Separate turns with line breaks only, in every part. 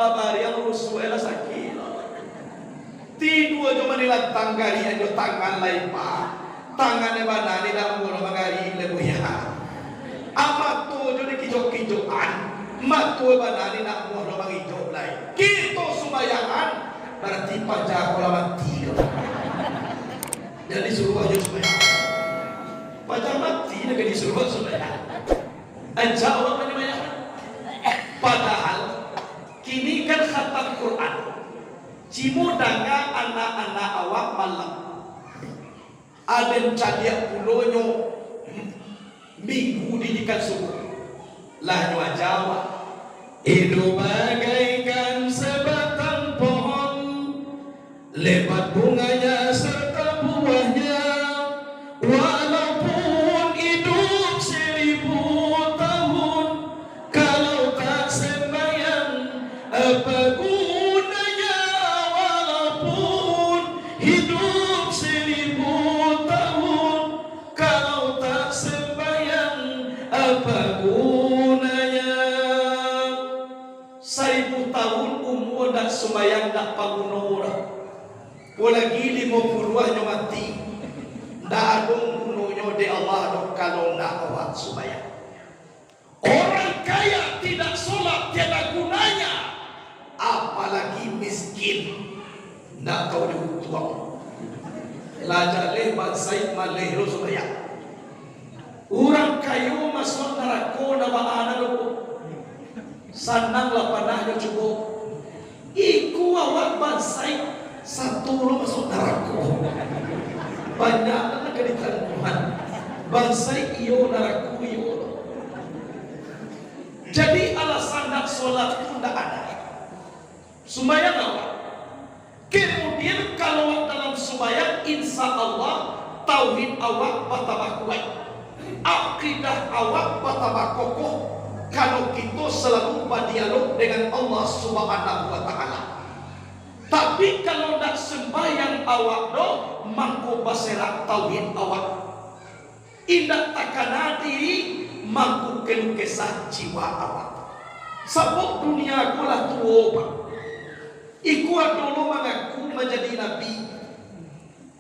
babari yang rusuh ela sakit. Tidu aja manilat tanggari aja tangan laipa. Tangannya mana ni dalam bola mangari lebuya. Amat tu aja dikijok-kijokan. Mat tu mana ni nak bola mangijok lai. Kita sembayangan berarti pajak bola mati. Jadi suruh aja sembayangan. Pajak mati nak disuruh sembayangan. Aja Allah menyembayangan. Padahal kini kan khatam Quran. Cimu danga anak-anak awak malam. Ada cadia pulonyo minggu didikan subuh. Lah nyua Jawa. Hidup bagaikan sebatang pohon, lebat bunganya serta buahnya. Walaupun hidup 1000 tahun, kalau tak sembahyang apa gunanya? Walaupun hidup 1000 tahun, kalau tak sembahyang apa gunanya? 1000 tahun umur dak sembahyang dak pagunora. Apalagi 50 mati. Dak adong gunanya di Allah dok kalau nak awak sembahyang. Orang kaya tidak sholat tiada gunanya, apalagi miskin. Nak kau diutuang. Lajar lebat Said malih lo sembahyang. Orang kayu masuk neraka nama anak lo. Sananglah panahnya cukup. Iku awak bansai satu lo masuk neraka. Banyak anak keditan Tuhan. Bansai iyo neraka iyo. Jadi alasan nak solat itu tidak ada. Sembahyang awak. Kemudian kalau dalam sembahyang, insya Allah tauhid awak bertambah kuat, akidah awak bertambah kokoh. Kalau kita selalu berdialog dengan Allah Subhanahu wa Ta'ala. Tapi kalau nak sembahyang awak doh, mangko baserak tauhid awak. Indak takana diri, mangko kelukesah jiwa awak. Sebab dunia aku lah tua. Iku dulu mengaku menjadi nabi.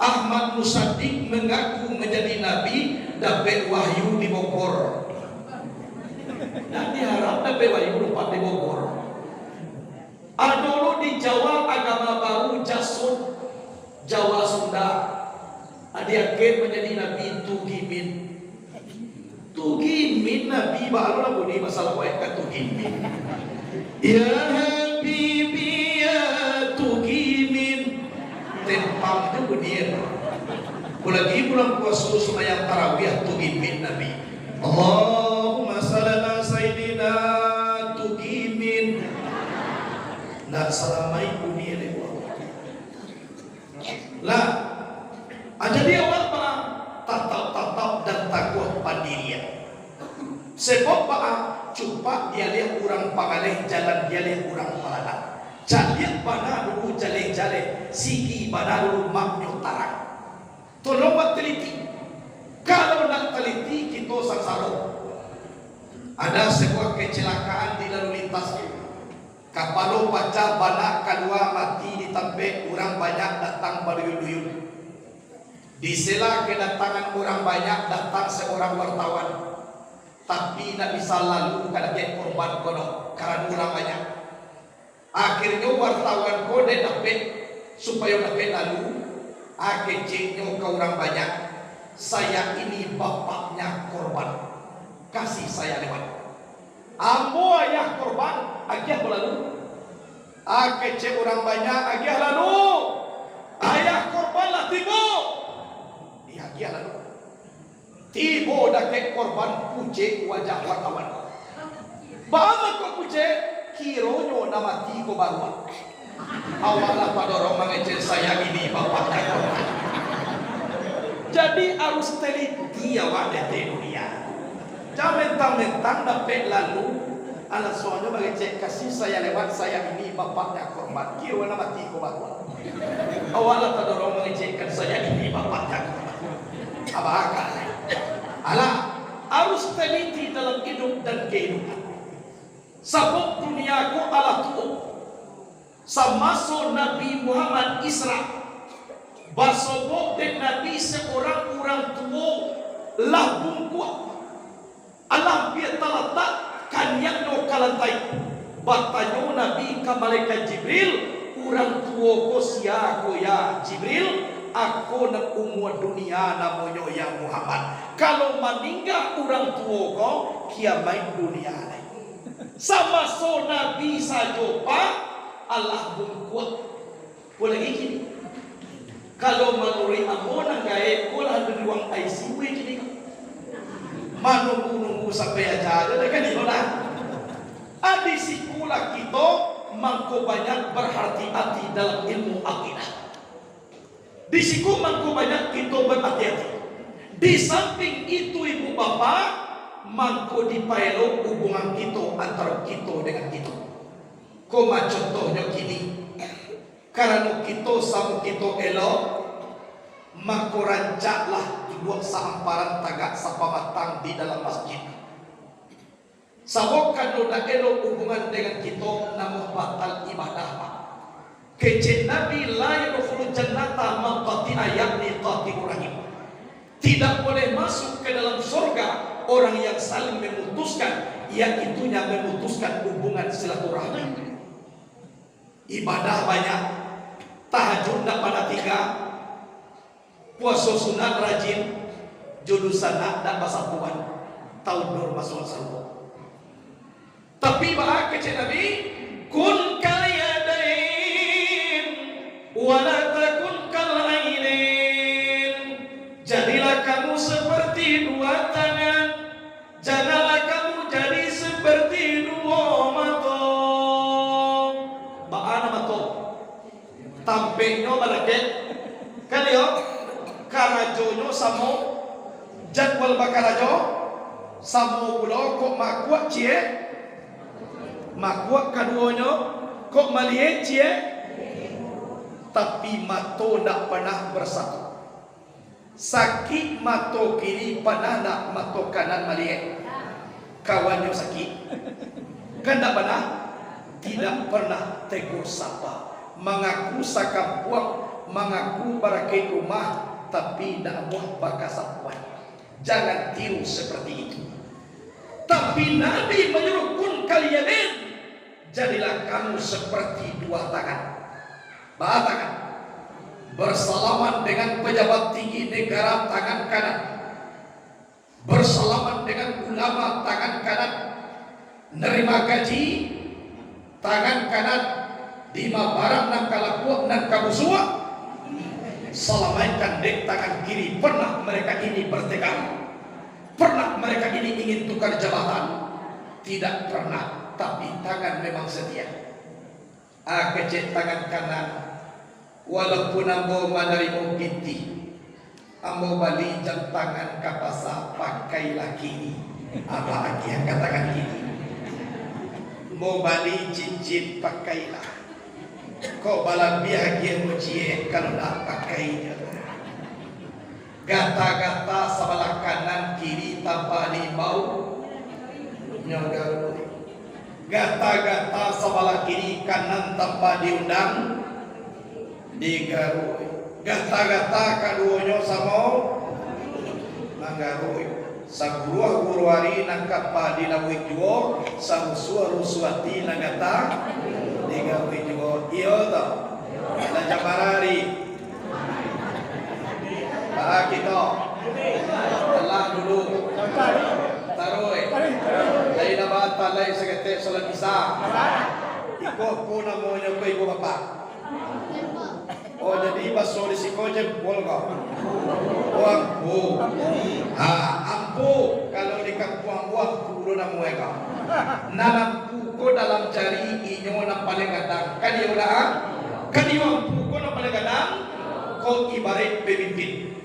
Ahmad Musaddiq mengaku menjadi nabi, dapat wahyu di Bogor. Dan diharap dapat wahyu lupa di Bogor. Dulu di Jawa agama baru Jasud, Jawa Sunda. Adiakin menjadi nabi Tugimin. Tugimin nabi baru lah bunyi masalah wahyu Tugimin. Ya Habibi ya Tugimin. Tempam itu bunyi. Lagi bulan puasa sembahyang tarawih Tugimin nabi. Allahumma shalli ala sayyidina Tugimin. Nak salamai bunyi lewa. Lah, jadi awak pak tatap dan takwa pandirian. Sebab pak cupa dia lihat orang pangaleh jalan dia lihat orang paladan. Jaliat pada dulu jale sigi pada dulu maknyo tarang. Tolong buat teliti. Kalau nak teliti kita sangsara. Ada sebuah kecelakaan di lalu lintas. Kapalo pacar banak kedua mati di tempat orang banyak datang berduyun-duyun. Di sela kedatangan orang banyak datang seorang wartawan. Tapi tidak bisa lalu karena dia korban kodok karena orang banyak. Akhirnya wartawan kode dapat supaya dapat lalu. Akhirnya ke orang banyak. Saya ini bapaknya korban. Kasih saya lewat. Ambo ayah korban, agih lalu. Akhirnya orang banyak, agih lalu. Ayah korban lah tibo. Dia agih lalu. Tibo dapat korban pucek wajah wartawan. Bagaimana kau pucek? Kironyo nama tigo baruan. Awallah pada orang mengecek saya ini bapaknya korban. Jadi harus teliti awak di dunia. Jangan mentang-mentang dapat lalu anak soalnya mengecek kasih saya lewat saya ini bapaknya korban. Kira nama tigo baruan. Awallah pada orang mengecekkan saya ini bapaknya korban. Apa akal? Alah harus teliti dalam hidup dan kehidupan. Sebab dunia ku Allah tu Samaso Nabi Muhammad Isra basobok dek Nabi seorang orang tua lah bungkuat Allah biar talatak kanyak no kalantai batanyo Nabi ke malaikat Jibril orang tua ko siya ko ya Jibril aku nak umur dunia namanya ya Muhammad kalau meninggal orang tua ko kiamat dunia lain sama so Nabi saja pak Allah bungkuat boleh gini kalau menurut amon ang gaib ko lah ada ruang ICU gini manunggu sampai aja ada kan itu lah adi sikulah kita mangko banyak berhati-hati dalam ilmu akidah di siku mangko banyak kita berhati-hati di samping itu ibu bapak mangko dipaelo hubungan kita antara kita dengan kita koma contohnya gini karena kita sama kita elok mangko rancaklah buat sehamparan tagak sapamatang di dalam masjid sabok kano dak elok hubungan dengan kita namun batal ibadah pak kecil Nabi la yadkhulul jannata man qati'a yakni qati'ur rahim tidak boleh masuk ke dalam surga orang yang saling memutuskan iaitunya memutuskan hubungan silaturahmi ibadah banyak tahajud tak pada 3 puasa sunat rajin judusan dan basatuan tahun nur masuk sallallahu tapi bahak kecil Nabi kun kalyadain wala takun kalainin jadilah kamu seperti 2 tangan janganlah kamu jadi seperti 2 mata ba'ana mata tampingnya balaket kan yo karajonyo samo jadwal bakarajo samo pulau kok makuat cie makuat kaduonyo kok malie cie tapi mato ndak pernah bersatu sakit mato kiri pernah ndak mato kanan malie kawannya sakit kan ndak pernah tidak pernah tegur sapa mengaku sakampuang mengaku barakai rumah tapi tidak buah bakasapuan jangan tiru seperti itu tapi Nabi menyuruh kun kalianin jadilah kamu seperti 2 tangan tangan bersalaman dengan pejabat tinggi negara tangan kanan bersalaman dengan ulama tangan kanan nerima gaji tangan kanan lima barang nang kalakuak nang kabusua salamaikan dek tangan kiri pernah mereka ini bertekad pernah mereka ini ingin tukar jabatan tidak pernah tapi tangan memang setia kecil tangan kanan walaupun ambo menerima kiti ambo bali jam tangan kapasa pakailah kiri apalagi yang katakan kiri mau bali cincin pakailah kau balang biagia mucie kalau nak pakainya gata-gata sebelah kanan kiri tanpa bau nyogaru gata-gata sebelah kiri kanan tanpa diundang digaru gata-gata kaduonyo sama nanggaru saguruah guruari nangkap padi lawik juo sarusua rusuati nangata digaru juo iyo to na jamarari pak kita Allah dulu taroy lain na bata lain sekete salat isa ikut ko namanya ko ibu bapak oh jadi baso di sikojem pol ko oh ampu ampu kalau di kampung gua kulo na mo ka nalampu ko dalam cari inyo na paling gadang kaniyo na kaniyo ampu ko na paling gadang ko ibarat pemimpin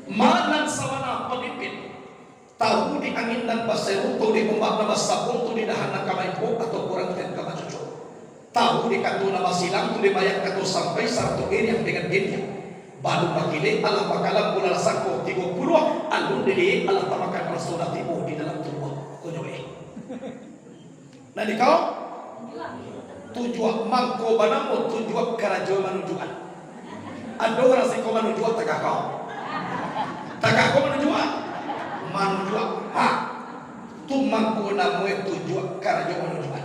manan sawana pemimpin tahu di angin dan pasir tu di umbak nama sabun tu di dahan nak kamai ko atau kurang dan kamai cucu tahu di katu nama silang tu di bayar katu sampai satu yang dengan dia baru pakile Allah bakalan bulan sako 30 alun dili Allah tamakan rasulah tibu di dalam tubuh kunyoe nanti kau tujuan mangko banamo tujuan karajo manujuan. Ando orang seko manujuan takakau. Takakau manujuan. Manujuan. Ha. Tu mangko namo tujuan karajo manujuan.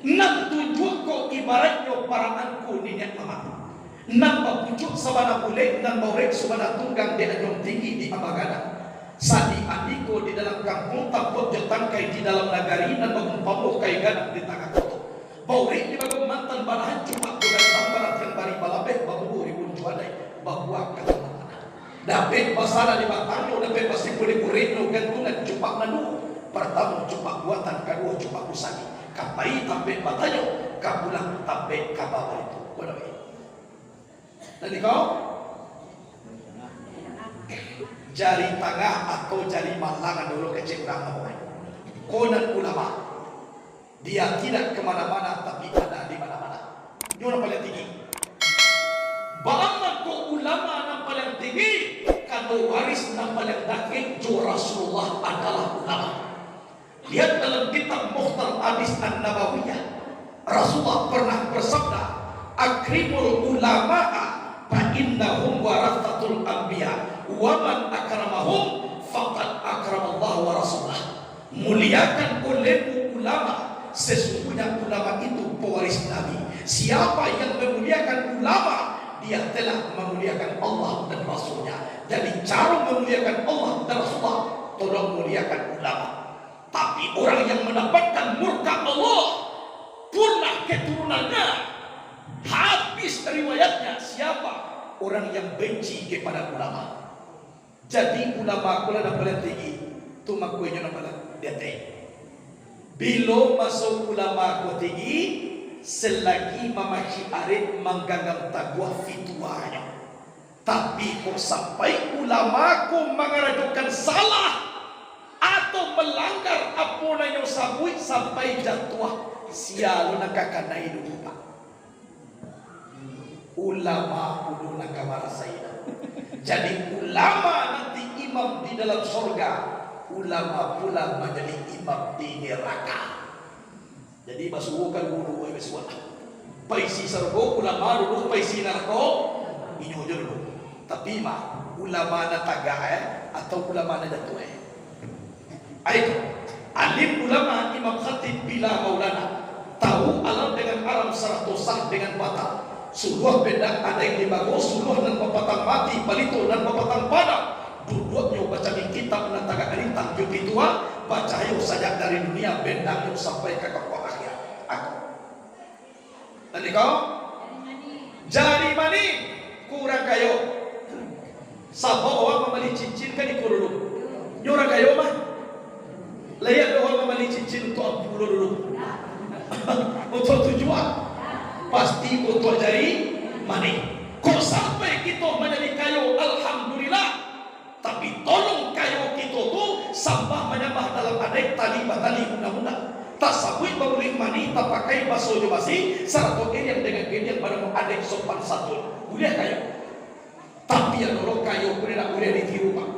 Nan tujuan ko ibaratnya paranganku ninya mama. Nan papucuk sabana pulek nan baurek sabana tunggang di anjong tinggi di Abagana. Sadi adiko di dalam kampung takut jetangkai di dalam nagari dan mengumpamu kai gadang di tengah kota. Bauri di bagai mantan balahan cuma dengan tambaran yang bari balabeh babu ribun jualai bahwa kata mana. Dapat basara di batangnya dapat pasti boleh kurino gantungan cupak nanu. Pertama cupak buatan kedua cupak usani. Kapai tape batanyo kapulang tape kabawa itu. Kodoi. Dan kau jari tengah atau jari malangan dulu kecil nama konan ulama dia tidak kemana-mana tapi ada di mana-mana. Yang paling tinggi bagaimana ko ulama yang paling tinggi kalau waris yang paling daging jo Rasulullah adalah ulama. Lihat dalam kitab Mukhtar Hadis An-Nabawiyah Rasulullah pernah bersabda akrimul ulama'a fa innahum warathatul anbiya wa man akramahum faqad akramallahu wa rasulah. Muliakan olehmu ulama, sesungguhnya ulama itu pewaris Nabi. Siapa yang memuliakan ulama, dia telah memuliakan Allah dan Rasulnya. Jadi cara memuliakan Allah dan Rasulullah, tolong muliakan ulama. Tapi orang yang mendapatkan murka Allah, punah keturunannya, habis riwayatnya. Siapa? Orang yang benci kepada ulama. Jadi ulama kula na paling tinggi tu makunya na paling dete. Bilo masuk ulama ko tinggi selagi mamaci arit mangganggam tagwa fituanya. Tapi kok sampai ulama ko mengarajukan salah atau melanggar apa yang sabui sampai jatuh sialo nakakanai dulu Pak. Ulama kudu nakamarasai. Jadi ulama nanti imam di dalam surga, ulama pula menjadi imam di neraka. Jadi masukan guru semua. Paisi surga ulama dulu, paisi neraka inyo dulu. Tapi mah ulama na taga atau ulama na datu Ayo, alim ulama Imam Khatib bila Maulana tahu alam dengan alam seratus sah dengan batal. Suluh beda ada yang dibagus, suluh dan papatang mati, palito dan papatang padang. Duduknya baca di kitab dan tagak alintang jupi tua, baca yuk sajak dari dunia bendang yuk sampai ke kau akhir. Aku. Tadi kau? Jari mani kurang kayo. Sabo orang membeli cincin kan ikut dulu. Nyurang kayo mah. Layak orang membeli cincin untuk ampulo dulu. Untuk tujuan. Pasti butuh jari mani. Kok sampai kita menjadi kayu alhamdulillah. Tapi tolong kayu kita tu sampah menyambah dalam adek tali batali undang-undang. Tak sabui bauli mani tak pakai baso jo basi satu yang dengan yang pada adek sopan satu. Udah kayu. Tapi yang dulu kayu udah ditiru Pak.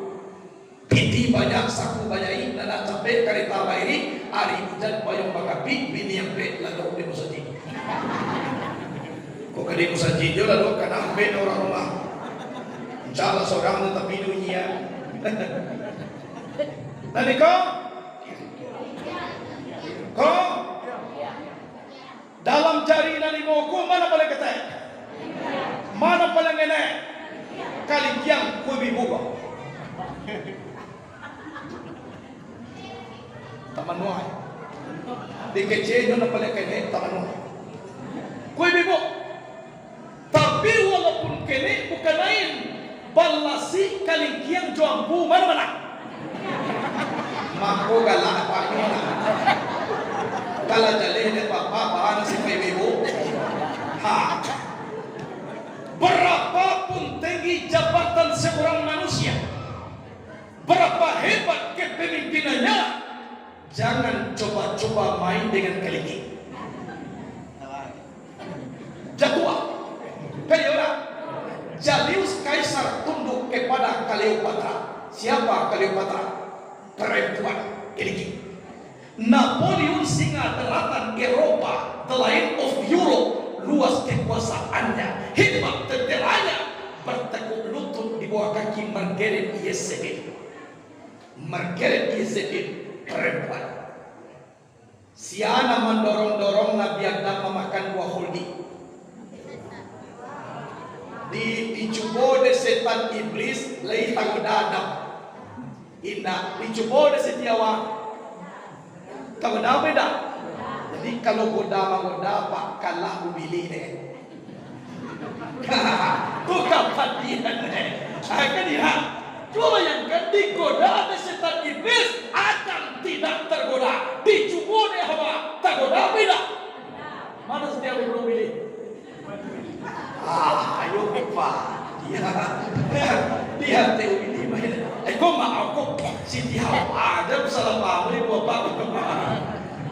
Piti banyak saku banyak dan sampai kereta bairi hari hujan payung bakapi bini yang bed lalu di musajid. Kok kadi musajid jo lalu kana bed orang rumah. Insya seorang tetapi dunia. Tadi kau dalam jari nani moku mana paling ketek? Mana paling enak? Kali kiam kubi buka. Taman Nuai. Di kecil na paling kenek Taman Nuai. Kubi buka. Tapi walaupun kenek bukan lain. Balasi kalingkiang juampu mana-mana. Mako galak apa ni mana? Kalau jaleh ni papa bahan si ibu. Ha. Berapapun tinggi jabatan seorang manusia, berapa hebat kepemimpinannya, jangan coba-coba main dengan kelingking. Jatuh. Kalian Jalius Kaisar tunduk kepada Cleopatra. Siapa Cleopatra? Perempuan kelingking. Napoleon singa daratan Eropa the of Europe, luas kekuasaannya, hebat tenteranya, bertekuk lutut di bawah kaki Margaret Yezebel. Margaret Yezebel perempuan. Si anak mendorong-dorong Nabi Adam memakan buah huldi. Dicoba de setan iblis lai tagoda Adam. Indah dicoba de setiawa tagoda beda. Jadi kalau goda pak kalah umili deh. Tuh kapan dia deh? Akan dia. Coba bayangkan digoda oleh setan iblis akan tidak tergoda. Dicoba deh hawa tergoda beda. Mana setiap belum pilih? Ayo pak. Dia tahu ini mana? Kau mau kok Siti Hawa ada salah paham ini bapak.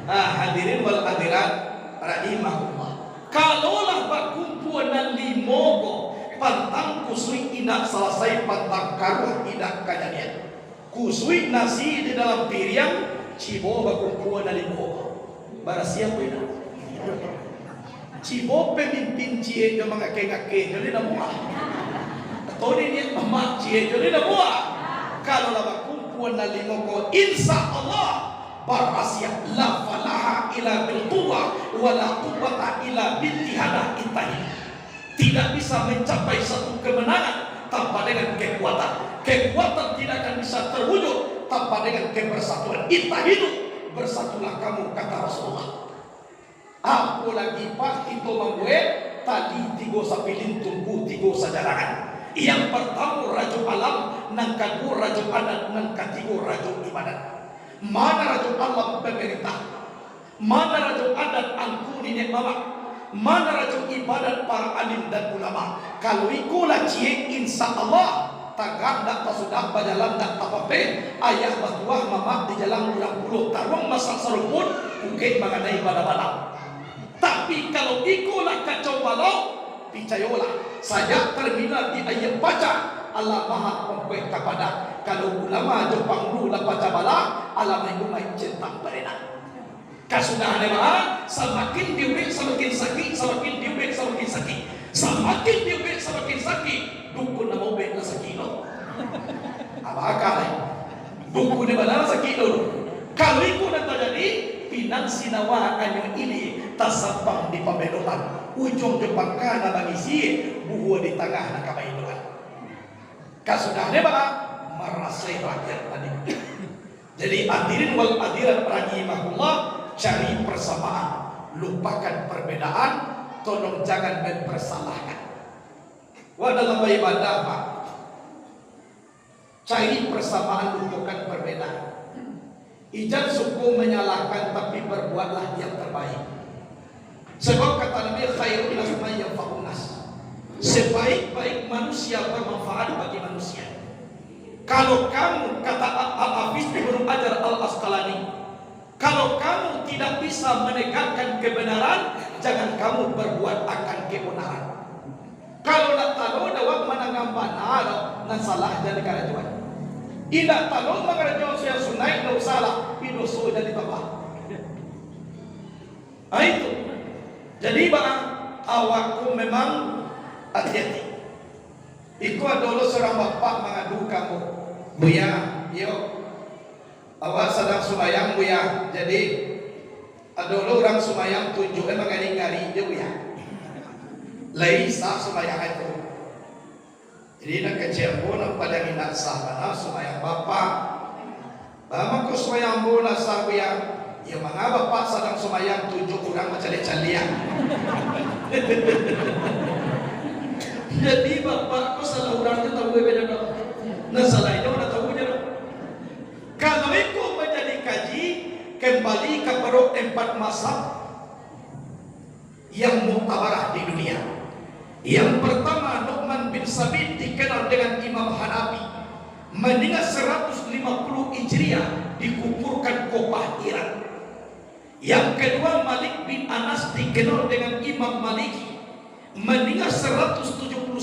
Hadirin wal hadirat rahimahullah. Kalaulah berkumpulan limogo pantang kusui inak selesai pantang karuh inak kajadian. Kusui nasi di dalam piring cibo berkumpulan limogo. Bara siapa ini? Cibo pemimpin cie yang mengake-ngake jadi namua. Atau ini mama cie jadi namua. Kalaulah berkumpulan limogo insya Allah barasia la falaha ila bil quwwa wa la quwwata ila bil ihadah intahi. Tidak bisa mencapai satu kemenangan tanpa dengan kekuatan. Kekuatan tidak akan bisa terwujud tanpa dengan kebersatuan. Intahidu, bersatulah kamu kata Rasulullah. Aku lagi pak itu membuat tadi tigo sapilin tunggu tigo sajarangan. Yang pertama raju alam, nang kedua raju adat, nang ketiga raju ibadat. Mana raju Allah pemerintah, mana raju adat angkuni nek mama, mana raju ibadat para alim dan ulama. Kalau ikulah cie insya Allah tagak dak sudah berjalan dak apa-apa ayah batuah mama di jalan ulang puluh tarung masa seruput bukit mengenai bala-bala. Tapi kalau ikulah kacau balau picayola saya terminal di ayat baca Allah maha mempunyai kepada kalau ulama Jepang dulu baca bala alam yang umai centang berenang. Kasudah ada maha semakin diubik semakin sakit, semakin diubik semakin sakit, semakin diubik semakin sakit. Dukun nama ubik na sakit lo. Apa akal? Dukun di mana sakit lo? Kalau itu nanti terjadi pinang sinawa anyo ini tasapang di pembedohan ujung Jepang kana bagi si buah di tengah na kabaidohan. Kasudah ada maha merasai rakyat tadi. Jadi hadirin wal hadirat rahimahullah, cari persamaan, lupakan perbedaan, tolong jangan mempersalahkan. Wa dalam ibadah Pak, cari persamaan, lupakan perbedaan. Ijaz suku menyalahkan tapi berbuatlah yang terbaik. Sebab kata Nabi khairun nas man yanfa'un nas. Sebaik-baik manusia bermanfaat bagi manusia. Kalau kamu kata Al-Hafiz Ibnu Hajar Al-Asqalani, kalau kamu tidak bisa menegakkan kebenaran, jangan kamu berbuat akan kebenaran. Kalau nak tahu dawak manangam benar, nan salah jadi karajuan. Tidak tahu mengarajuan yang sunai, no salah, pidoso jadi bapa. Itu. Jadi bang, awakku memang hati-hati. Iku adalah seorang bapak mengadu kamu, Buya, yuk, awak sedang sumayang Buya. Jadi adalah orang sumayang tunjuknya mengari-ngari dia Buya. Laisa sumayang itu. Jadi nak kecil pun pada minat sahabat sumayang bapak. Bama ko sumayang bola sa Buya. Ya mga bapak sedang sumayang tunjuk orang macam-macam. Jadi bapak ko salah orang itu tahu beda dong. Nah salah itu udah tahu dia. Kalau itu menjadi kaji kembali kepada 4 mazhab yang muktabarah di dunia. Yang pertama Nu'man bin Sabit dikenal dengan Imam Hanafi. Meninggal 150 Hijriah dikuburkan Kopah Irak. Yang kedua Malik bin Anas dikenal dengan Imam Maliki. Meninggal 179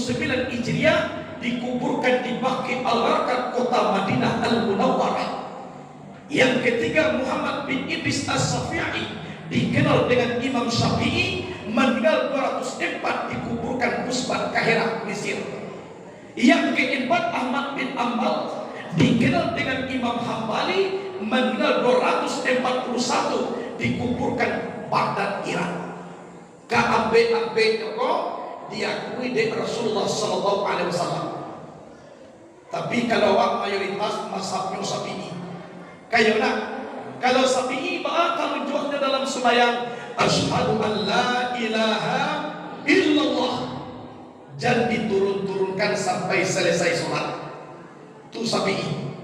Hijriah dikuburkan di Baqi Al-Gharqad kota Madinah Al-Munawwarah. Yang ketiga Muhammad bin Idris As-Syafi'i dikenal dengan Imam Syafi'i, meninggal 204, dikuburkan Pusbat Kahirah, Mesir. Yang keempat Ahmad bin Ambal, dikenal dengan Imam Hambali, meninggal 241, dikuburkan Baghdad, Irak. Keambe-ambe itu diakui oleh Rasulullah Sallallahu Alaihi Wasallam. Tapi kalau mayoritas mazhabnya Syafi'i, kayaknya kalau Syafi'i bakal menjualnya dalam sembahyang, asyhadu an la ilaha illallah, dan diturun-turunkan sampai selesai sholat. Itu Syafi'i.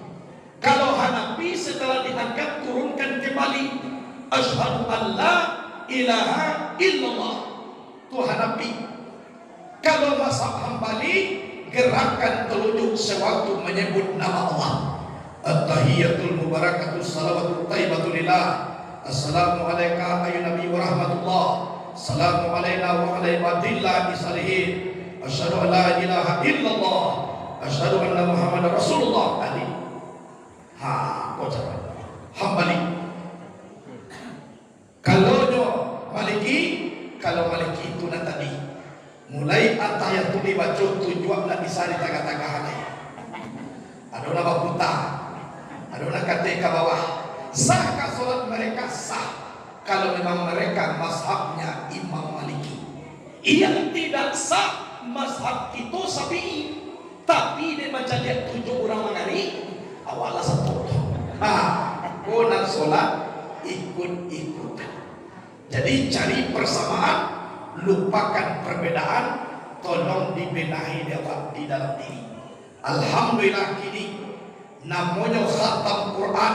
Kalau Hanafi setelah diangkat turunkan kembali, asyhadu an la ilaha illallah, itu Hanafi. Kalau mazhab Hambali, gerakan telunjuk sewaktu menyebut nama Allah. At-tahiyatul mubarakatus salawatul thayyibatul lillah. Assalamu alayka ayyuhan nabi wa rahmatullah. Assalamu alayna wa ala ibadillah salihin. Asyhadu an la ilaha illallah. Asyhadu anna Muhammadar Rasulullah. Ali. Kau cakap Hambali. Kalau Maliki, kalau Maliki itu nak tadi mulai atayatul dibaca tujuan nak bisa di tengah-tengah ni. Ada nama buta, ada nak kata ke bawah. Sahkah solat mereka? Sah. Kalau memang mereka mazhabnya Imam Maliki. Yang tidak sah mazhab itu Syafi'i. Tapi dia macam dia 7 orang mengari, awalnya 1. Kau nak solat ikut-ikutan. Jadi cari persamaan, lupakan perbedaan, tolong dibenahi di dalam diri. Alhamdulillah kini namanya khatam Quran,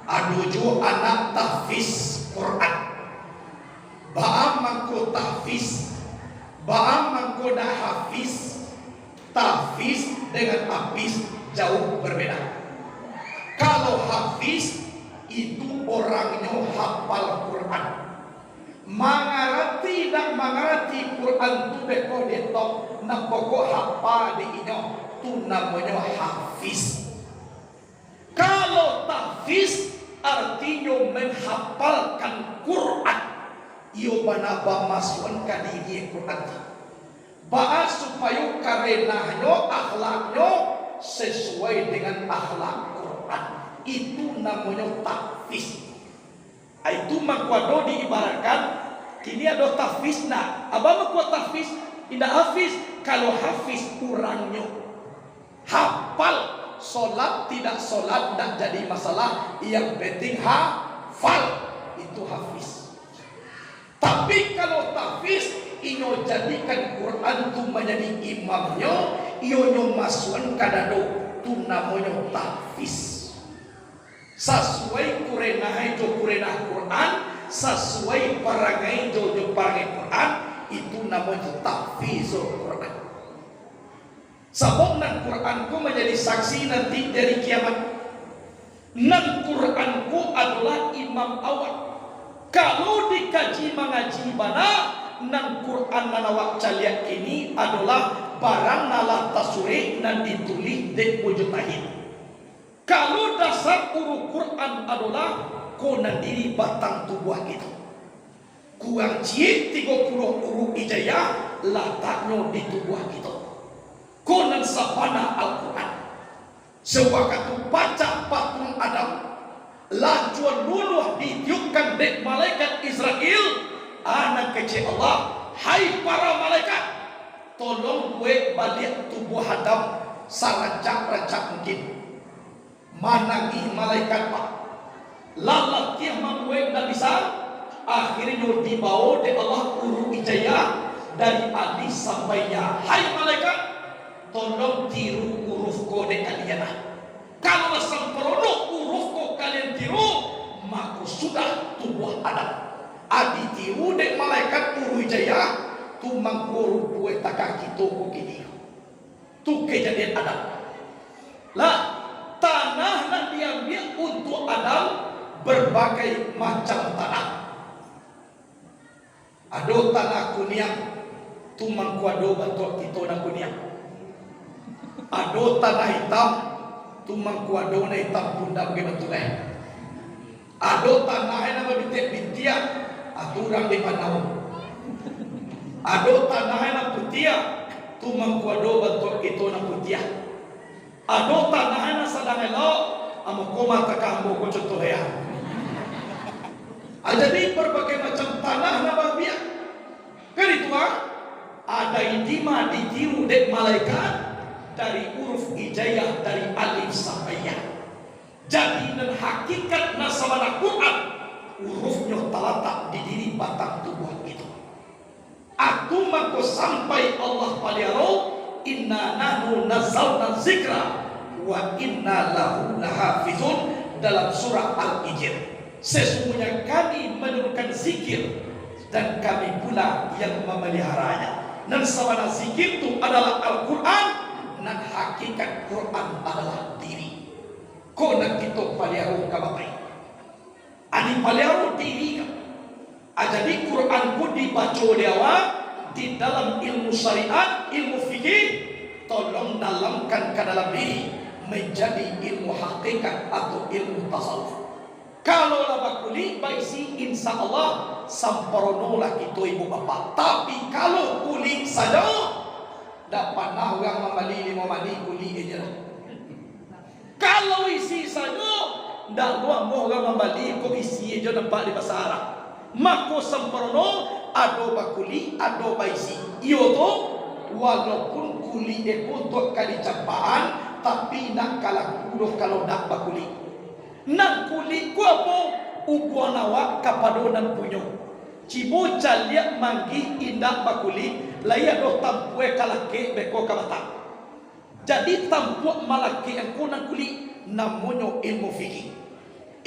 aduju anak tahfiz Quran. Ba'am mangko tahfiz, ba'am mangko dah hafiz. Tahfiz dengan hafiz jauh berbeda. Kalau hafiz itu orangnya hafal Quran, mengerti dan mengerti Quran tu beko detok nak pokok hafal di inyo tu namanya hafiz. Kalau tahfiz artinya menghafalkan Quran, iyo banaba masukkan diri Quran. Bahas supaya karenanya akhlaknya sesuai dengan akhlak Quran, itu namanya tahfiz. Itu makwado diibaratkan kini ada tahfiz nak. Abang makwa tahfiz, indah hafiz. Kalau hafiz kurangnya hafal, solat tidak solat tak jadi masalah. Yang penting hafal, itu hafiz. Tapi kalau tahfiz, inyo jadikan Quran tu menjadi imamnya, inyo masukkan kadado, tu namanya tahfiz. Sesuai kurenah jo kurenah Quran, sesuai parangai jo parangai Quran, itu namanya tahfizul Quran. Sebab nan Quranku menjadi saksi nanti dari kiamat. Nan Quranku adalah imam awal. Kalau dikaji mengaji mana, nan Quran nanawak caliak ini adalah barang nala tasuri dan ditulis di wujud tahid. Kalau dasar urut Quran adalah konan diri batang tubuh itu. Kuang cie 30 urut ijayah letaknya di tubuh itu. Konan sabana Al-Quran. Sewaktu baca patung Adam, lajuan luluh ditiupkan dek malaikat Israel. Anak kecil Allah, hai para malaikat, tolong gue balik tubuh Adam sarajak-rajak mungkin. Manangi malaikat pak lalat kiamat gue tak bisa. Akhirnya dibawa oleh Allah urut ijayah dari alif sampai ya. Hai malaikat, tolong tiru huruf kode kalian. Kalau sempurna huruf kode kalian tiru, maka sudah tubuh Adam. Adi tiru dek malaikat urut ijayah, tu mangkuru gue takak kita kini. Tu kejadian Adam. Lah tanah yang diambil untuk Adam berbagai macam tanah. Ada tanah kuniang, tu mangkuado bantu kita na kuniang. Ada tanah hitam, tu mangkuado na hitam punda begitu Ado tanah yang berbintik bintiak, aturang di Panau. Ado tanah yang putiak, tu mangkuado bentuk itu na putiak. Ado tanah yang sadang elok, amo koma takambo ko contoh ya. Jadi berbagai macam tanah na babiak. Kan itu ada idima ditiru dek malaikat dari huruf ijayah dari alif sampai ya. Jadi dan hakikat nasabana Quran hurufnya terletak di diri batang tubuh itu. Aku mako sampai Allah paliaro inna nahnu nazzalna zikra wa inna lahu lahafizun dalam surah Al-Hijr. Sesungguhnya kami menurunkan zikir dan kami pula yang memeliharanya. Dan sabana zikir itu adalah Al-Quran dan hakikat Quran adalah diri. Kau nak kita paliaro kabapai. Ani paliaro diri kan. Jadi Quran pun dibaca dewa di dalam ilmu syariat, ilmu fikih, tolong dalamkan ke dalam diri menjadi ilmu hakikat atau ilmu tasawuf. Kalau laba kuli baisi insya Allah samparonolah kita ibu bapa. Tapi kalau kuli saja dapat nah orang memali 5 mani kuli aja lah. Kalau isi saja ndak gua mau orang membali kok isi aja nampak di pasar. Mako samparono ado bakuli ado baisi. Iyo to walaupun kuli eko untuk kali capaan tapi nak kalah kudo kalau nak bakuli. Nak kuli ku apa uguan awak kapadonan punyo. Cibo caliak manggi indak bakuli laya do tampue kalake beko kabata. Jadi tampuak malaki yang kuna kuli namanya ilmu fikih.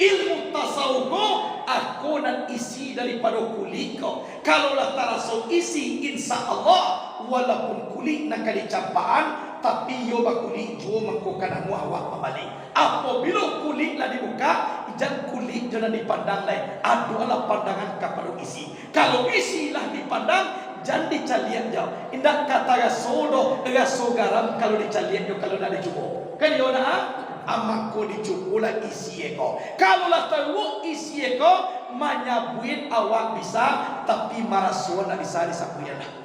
Ilmu tasawuf aku nan isi daripada kuli kau. Kalau lah taraso isi insya Allah walaupun kuli nak kali campaan tapi yo bakuli jo mangko kana muawak pamali. Apabila kulit lah dibuka, jangan kulit jangan dipandang lain. Adalah pandangan kepada isi. Kalau isi lah dipandang, jangan dicalian jauh. Indah kata rasodo, raso garam kalau dicalian jauh kalau nak dicubo. Kan yo nak amako dicubo lah isi eko. Kalau lah tahu isi eko, manyabuin awak bisa, tapi marasuan nak bisa disapuyan lah.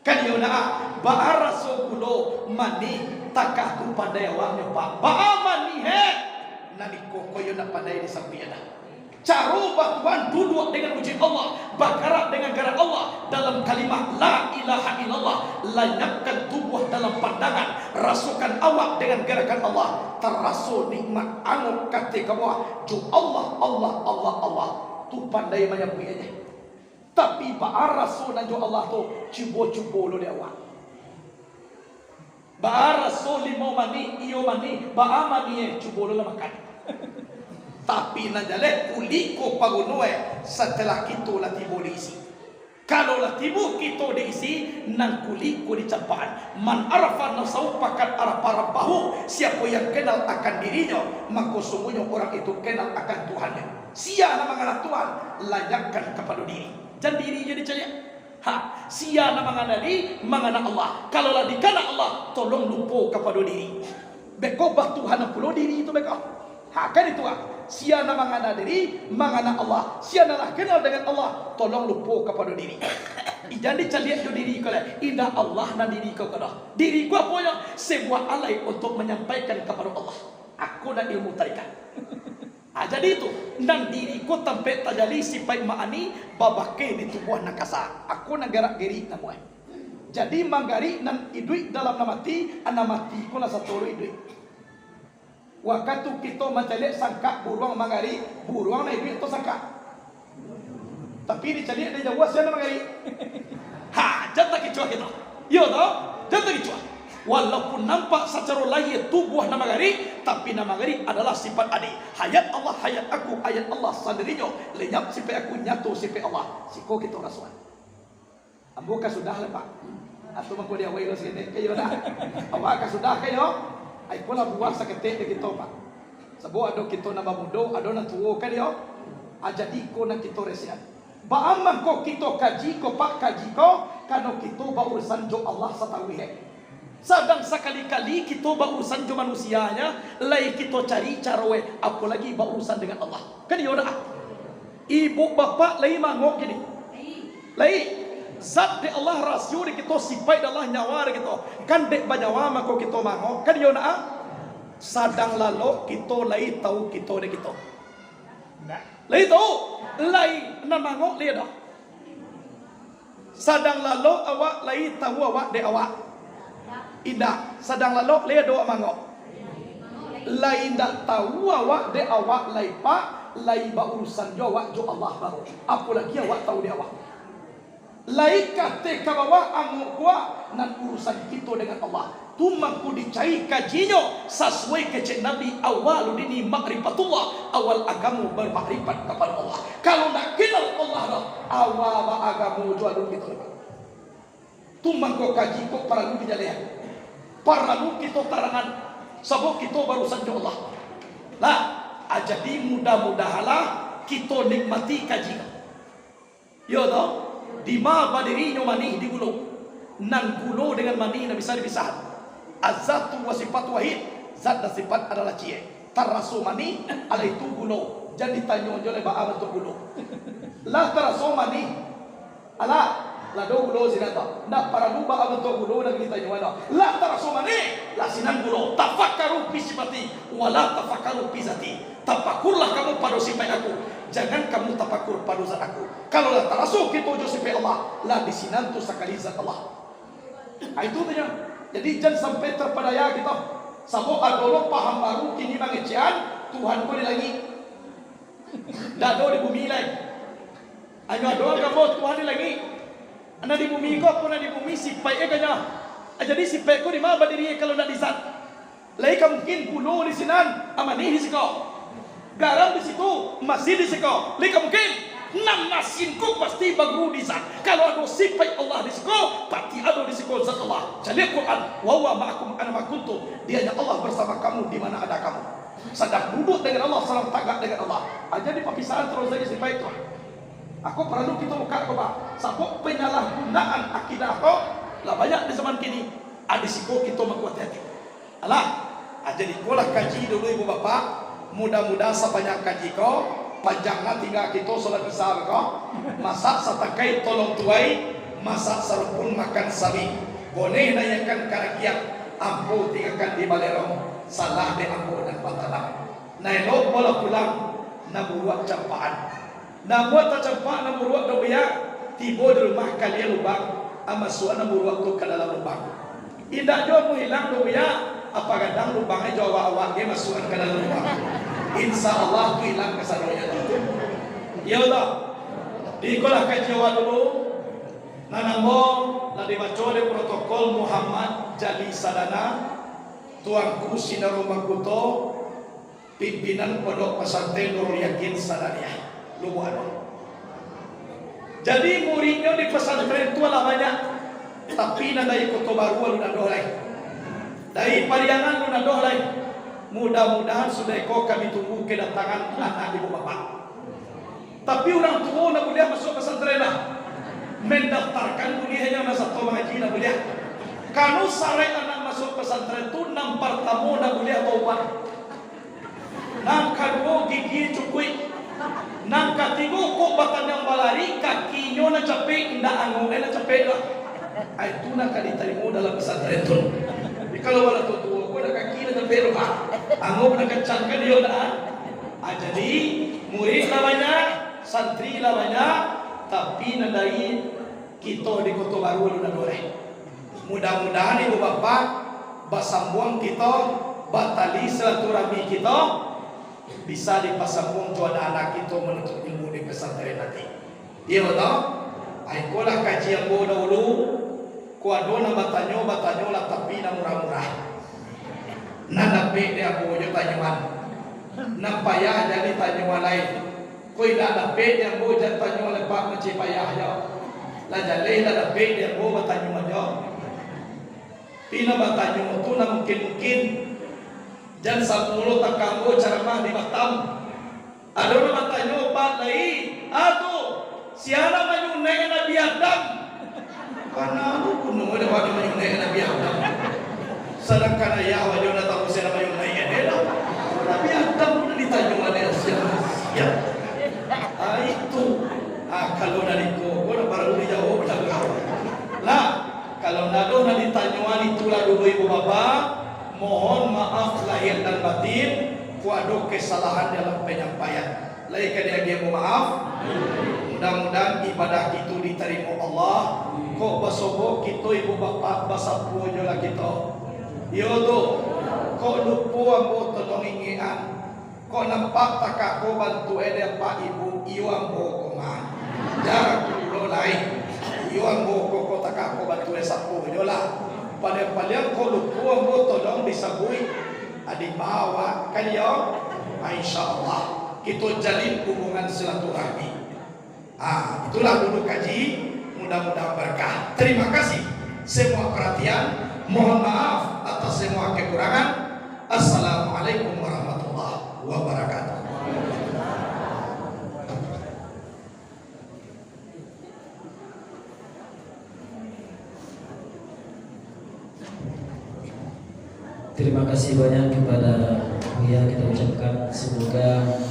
Kan yo nak baaraso gulo mani takah tu pandai awaknya pak. Baamani he nani koko yo nak pandai disampaikan. Cara batuan duduk dengan uji Allah, bergerak dengan gerak Allah dalam kalimat la ilaha illallah, lanyapkan tubuh dalam pandangan, rasukan awak dengan gerakan Allah, terasu nikmat anu ketika awak ju Allah Allah Allah Allah tu pandai menyampaikannya. Tapi baaraso nanjo Allah tu cubo-cubo lo dia awak. Baaraso limo mani iyo mani baamani cubo lo makan. Tapi najale kuliko pagunue setelah kita lah tibo diisi. Kalau lah tibo kita diisi nang kuliko dicampaan. Man arafa nafsahu pakat araf bahu. Siapa yang kenal akan dirinya maka sungguhnya orang itu kenal akan Tuhannya. Sia nama ngana Tuhan layakkan kepada diri. Dan dirinya dicari. Sia nama ngana diri mangana Allah. Kalau lah dikana Allah tolong lupa kepada diri. Beko bah Tuhan pulau diri itu beko. Kan itu sia nama ngana diri mangana Allah. Sia nama kenal dengan Allah tolong lupa kepada diri. Jangan dicari itu diri kau lah. Indah Allah dan diri kau kena. Diri kau apa yang sebuah alai untuk menyampaikan kepada Allah. Aku nak ilmu tarikat. Jadi itu dan diriku tempat tajali sipai maani babake di tubuh nakasa. Aku nak gerak geri namuai. Jadi manggari nan idui dalam namati anamati ku na satu idui. Waktu kita mencari sangka buruang manggari buruang na idui itu sangka. Tapi dicari ada jauh siapa manggari. Jatah kicua kita. Yo toh, jatah kicua. Walaupun nampak secara lahir tubuh nama gari, tapi nama gari adalah sifat adi. Hayat Allah, hayat aku, hayat Allah sendirinya. Lenyap sifat aku, nyatu sifat Allah. Siko kita rasuan. Ambuka sudah lah pak. Atau mangko dia wairo sini kayo na. Awak sudah kayo. Ay pula buah sakete de kita pak. Sabo ado kita na mamudo, ado na tuwo kayo. Jadi ko na kita resian. Baamang ko kita kaji ko pak kaji ko kano kita ba urusan jo Allah sa tawihe. Sadang sekali-kali kita berurusan dengan manusianya, lai kita cari cara apalagi berurusan dengan Allah. Kan ya udah. Ibu bapak lai mangok gini. Lai zat de Allah rasio de kita sipai de Allah nyawa de kita. Kan dek banyawa mako kita mangok. Kan ya udah. Sadang lalu kita lai tahu kita de kita. Lai tahu, lai na mangok lai dah. Sadang lalu awak lai tahu awak de awak. Indah sadang lalu le doa mangok lai indah tahu awak de awak lai pak lai ba urusan jo awak jo Allah baru apalagi awak tahu dia awak lai kate kawawa amuk kuah nan urusan kita dengan Allah tu mampu dicai kajinya sesuai kecek Nabi awal ini makrifatullah awal agamu bermakrifat kepada Allah kalau nak kenal Allah dah awal agamu jual kita tu mampu kaji kok para lu dijalian Parlalu kita tarangan sabuk kita barusan jo Allah. Lah, jadi mudah-mudahalah kita nikmati kaji. Yo toh, di ma badirinya mani di gulo. Nan gulo dengan mani na bisa dipisah. Azatu wa sifat wahid. Zat dan sifat adalah cie. Tarasu mani ala itu gulo. Jadi tanya oleh ba untuk gulo. Lah tarasu mani ala lado gulo zinata nak para luba abentuk gulo dan kita nyuana la tarasumani la sinan gulo tafakkaru fi sifati wala tafakkaru fi zati tafakurlah kamu pada sifat aku jangan kamu tafakur pada zat aku kalau la tarasu kita jo sifat Allah la di sinan tu sakali zat Allah itu tanya jadi jangan sampai terpedaya kita sabuk adolo paham baru kini mangecian Tuhan ko di langit dado di bumi lain ayo doa kamu Tuhan di langit anda di bumi ko pun di bumi sipai kanya. Jadi sipai ko di mana berdiri kalau nak disat. Lai ka mungkin pulau di sinan, amani di siko. Garam di situ, masih di siko. Lai ka mungkin 6 nasin ko pasti bagru di sat. Kalau ada sipai Allah di siko, pasti ada di siko zat Allah. Jadi Quran, wa huwa ma'akum ana ma kuntum. Dia hanya Allah bersama kamu di mana ada kamu. Sedang duduk dengan Allah, salam tagak dengan Allah. Jadi perpisahan terus saja sipai itu. Aku perlu kita buka apa? Sabuk penyalahgunaan akidah kau lah banyak di zaman kini. Ada siko kita makuat hati. Alah, jadi kolah kaji dulu ibu bapak. Mudah-mudahan sebanyak kaji kau, panjangnya tinggal kita solat besar kau. Masak satakai tolong tuai, masak sarupun makan sabi. Boleh nayakan karakiak, ampu tinggalkan di balerong. Salah de ampu dan batalam. Nailok bola pulang, nabuat campaan. Namun tak campak nak buruak dobia tiba di rumah kalian lubang ama suana buruak tu ke dalam lubang. Indak jauh menghilang dobia apa kadang lubangnya jauh awak dia masukkan ke dalam lubang. Insya Allah tu hilang kesadonya tu. Ya Allah. Di kolah kaji awak dulu. Nanamo la dibaca oleh protokol Muhammad Jali Sadana tuanku Sinaruma Kuto pimpinan Pondok Pesantren Nurul Yakin Sadariah. Lubuhan. Jadi muridnya di pesantren itu lah banyak. Tapi nadai kota baru lu nadoh lain. Dari Pariangan lu nadoh lain. Mudah-mudahan sudah kau kami tunggu kedatangan anak ibu bapak. Tapi orang tua nak boleh masuk pesantren lah. Mendaftarkan boleh hanya masa tua mengaji nak boleh. Kalau sarai anak masuk pesantren itu nampar tamu nak boleh taubat. Nang kedua gigi cukui. Nang katigo ko batan yang balari kakinya na capek indah angong na capek lah. Itu nak diterima dalam pesantren itu. Kalau wala tutu ko na kaki na capek lah. Angong na kacangkan dia dah. Jadi murid lah banyak, santri lah banyak, tapi nadai kita di Kota Baru lu nadore. Mudah-mudahan ibu bapak basambung kita batali silaturahmi kita bisa dipasambung tu anak-anak kita menuntut ilmu di pesantren nanti. Iya betul? Aikolah kaji yang dahulu kuadona batanyo lah tapi na murah-murah. Nadape dia bojo tanyuan. Napaya jadi tanyuan lain. Koi nadape dia bojo tanyuan lepak macam payah yo. La jale nadape dia bojo batanyuan yo. Pina batanyo tu na mungkin dan 10 takanggo ceramah di Batam. Ada orang tanya obat lain. Aduh, siapa menyunai Nabi Adam? Karena aku pun ada orang menyunai Nabi Adam. Sedangkan ayah wajah tahu saya nama yang lain adalah Nabi Adam udah ditanya ada siapa? Ya, itu. Kalau dari kau baru dijawab lah. Kalau nado nanti tanyaan itulah dulu ibu bapak, mohon maaf lahir dan batin, kuado kesalahan dalam penyampaian. Laikan dia mau maaf. Mudah-mudahan ibadah itu diterima Allah. Kok basobo kita ibu bapak basapu jola kita. Yo tu, kok lupa ambo tolong ingian. Kok nampak tak aku bantu ada pak ibu iyo ambo koma. Jangan kulo lain. Iyo ambo kok tak aku bantu sapu jola. Paling-paling kok lupa ambo tolong disabui. Adik bawa kan yo. Insyaallah kita jalin hubungan silaturahmi. Itulah dulu kaji. Mudah-mudahan berkah. Terima kasih semua perhatian. Mohon maaf atas semua kekurangan. Assalamualaikum warahmatullahi wabarakatuh.
Terima kasih banyak kepada Buya. Kita ucapkan semoga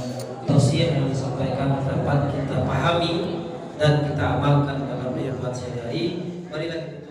tausiah yang disampaikan dapat kita pahami dan kita amalkan dalam kehidupan sehari-hari. Marilah kita